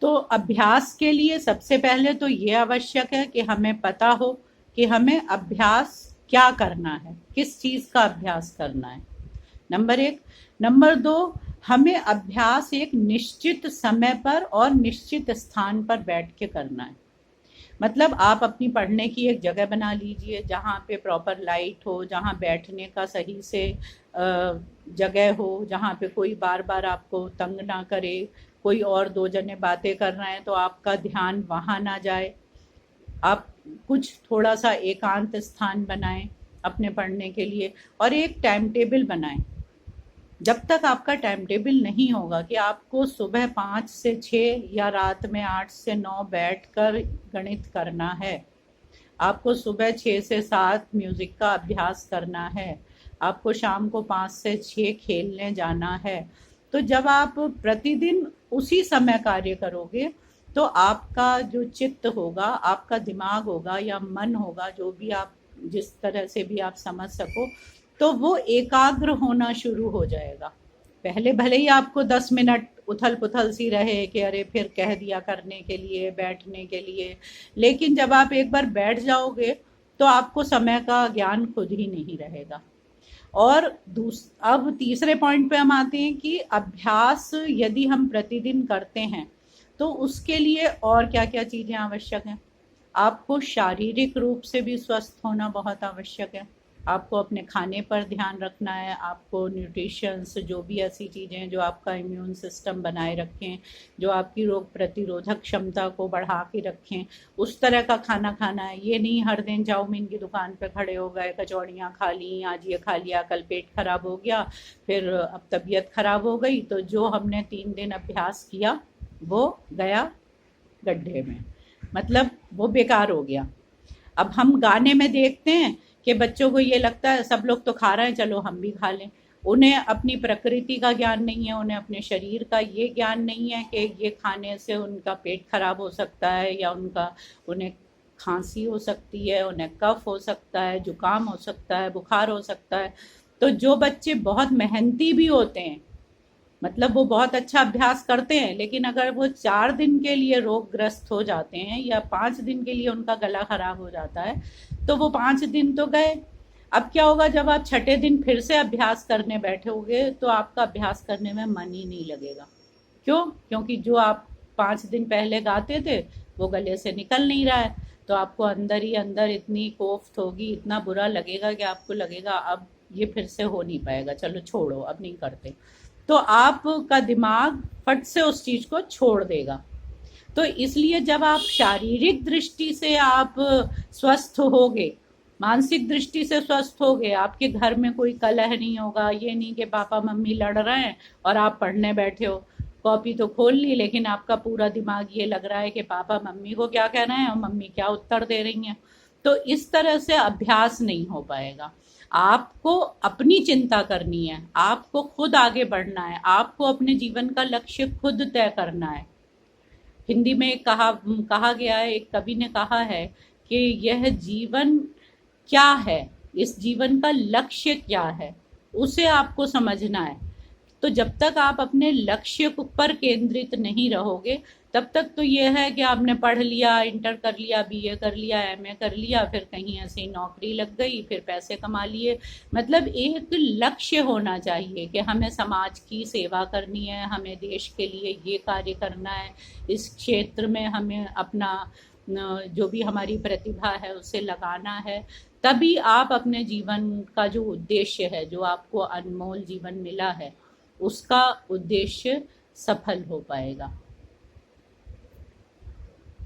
तो अभ्यास के लिए सबसे पहले तो ये आवश्यक है कि हमें पता हो कि हमें अभ्यास क्या करना है, किस चीज़ का अभ्यास करना है, नंबर एक। नंबर दो, हमें अभ्यास एक निश्चित समय पर और निश्चित स्थान पर बैठ के करना है। मतलब आप अपनी पढ़ने की एक जगह बना लीजिए जहाँ पे प्रॉपर लाइट हो, जहाँ बैठने का सही से जगह हो, जहाँ पे कोई बार बार आपको तंग ना करे, कोई और दो जने बातें कर रहे हैं तो आपका ध्यान वहाँ ना जाए। आप कुछ थोड़ा सा एकांत स्थान बनाएं अपने पढ़ने के लिए, और एक टाइम टेबल बनाएं। जब तक आपका टाइम टेबल नहीं होगा कि आपको सुबह 5 से 6 या रात में 8 से 9 बैठकर गणित करना है, आपको सुबह 6 से 7 म्यूजिक का अभ्यास करना है, आपको शाम को 5 से 6 खेलने जाना है, तो जब आप प्रतिदिन उसी समय कार्य करोगे तो आपका जो चित्त होगा, आपका दिमाग होगा या मन होगा, जो भी आप जिस तरह से भी आप समझ सको, तो वो एकाग्र होना शुरू हो जाएगा। पहले भले ही आपको 10 मिनट उथल पुथल सी रहे कि अरे फिर कह दिया करने के लिए, बैठने के लिए, लेकिन जब आप एक बार बैठ जाओगे तो आपको समय का ज्ञान खुद ही नहीं रहेगा। और अब तीसरे पॉइंट पे हम आते हैं कि अभ्यास यदि हम प्रतिदिन करते हैं तो उसके लिए और क्या क्या चीज़ें आवश्यक हैं। आपको शारीरिक रूप से भी स्वस्थ होना बहुत आवश्यक है। आपको अपने खाने पर ध्यान रखना है, आपको न्यूट्रिशंस, जो भी ऐसी चीज़ें हैं जो आपका इम्यून सिस्टम बनाए रखें, जो आपकी रोग प्रतिरोधक क्षमता को बढ़ा के रखें, उस तरह का खाना खाना है। ये नहीं हर दिन चाउमीन की दुकान पे खड़े हो गए, कचौड़ियाँ खा ली, आज ये खा लिया, कल पेट खराब हो गया, फिर अब तबीयत खराब हो गई, तो जो हमने 3 दिन अभ्यास किया वो गया गड्ढे में, मतलब वो बेकार हो गया। अब हम गाने में देखते हैं कि बच्चों को ये लगता है सब लोग तो खा रहे हैं, चलो हम भी खा लें। उन्हें अपनी प्रकृति का ज्ञान नहीं है, उन्हें अपने शरीर का ये ज्ञान नहीं है कि ये खाने से उनका पेट खराब हो सकता है, या उन्हें खांसी हो सकती है, उन्हें कफ हो सकता है, जुकाम हो सकता है, बुखार हो सकता है। तो जो बच्चे बहुत मेहनती भी होते हैं, मतलब वो बहुत अच्छा अभ्यास करते हैं, लेकिन अगर वो 4 दिन के लिए रोगग्रस्त हो जाते हैं या 5 दिन के लिए उनका गला खराब हो जाता है, तो वो 5 दिन तो गए। अब क्या होगा, जब आप छठे दिन फिर से अभ्यास करने बैठोगे तो आपका अभ्यास करने में मन ही नहीं लगेगा। क्यों? क्योंकि जो आप 5 दिन पहले गाते थे वो गले से निकल नहीं रहा है, तो आपको अंदर ही अंदर इतनी कोफ्त होगी, इतना बुरा लगेगा कि आपको लगेगा अब ये फिर से हो नहीं पाएगा, चलो छोड़ो अब नहीं करते। तो आपका दिमाग फट से उस चीज को छोड़ देगा। तो इसलिए जब आप शारीरिक दृष्टि से आप स्वस्थ होगे, मानसिक दृष्टि से स्वस्थ होगे, आपके घर में कोई कलह नहीं होगा, ये नहीं कि पापा मम्मी लड़ रहे हैं और आप पढ़ने बैठे हो, कॉपी तो खोल ली लेकिन आपका पूरा दिमाग ये लग रहा है कि पापा मम्मी को क्या कहना है और मम्मी क्या उत्तर दे रही हैं। तो इस तरह से अभ्यास नहीं हो पाएगा। आपको अपनी चिंता करनी है, आपको खुद आगे बढ़ना है, आपको अपने जीवन का लक्ष्य खुद तय करना है। हिंदी में कहा गया है, एक कवि ने कहा है कि यह जीवन क्या है, इस जीवन का लक्ष्य क्या है, उसे आपको समझना है। तो जब तक आप अपने लक्ष्य पर केंद्रित नहीं रहोगे, तब तक तो ये है कि आपने पढ़ लिया, इंटर कर लिया, बीए कर लिया, एमए कर लिया, फिर कहीं ऐसी नौकरी लग गई, फिर पैसे कमा लिए। मतलब एक लक्ष्य होना चाहिए कि हमें समाज की सेवा करनी है, हमें देश के लिए ये कार्य करना है, इस क्षेत्र में हमें अपना जो भी हमारी प्रतिभा है उसे लगाना है। तभी आप अपने जीवन का जो उद्देश्य है, जो आपको अनमोल जीवन मिला है, उसका उद्देश्य सफल हो पाएगा।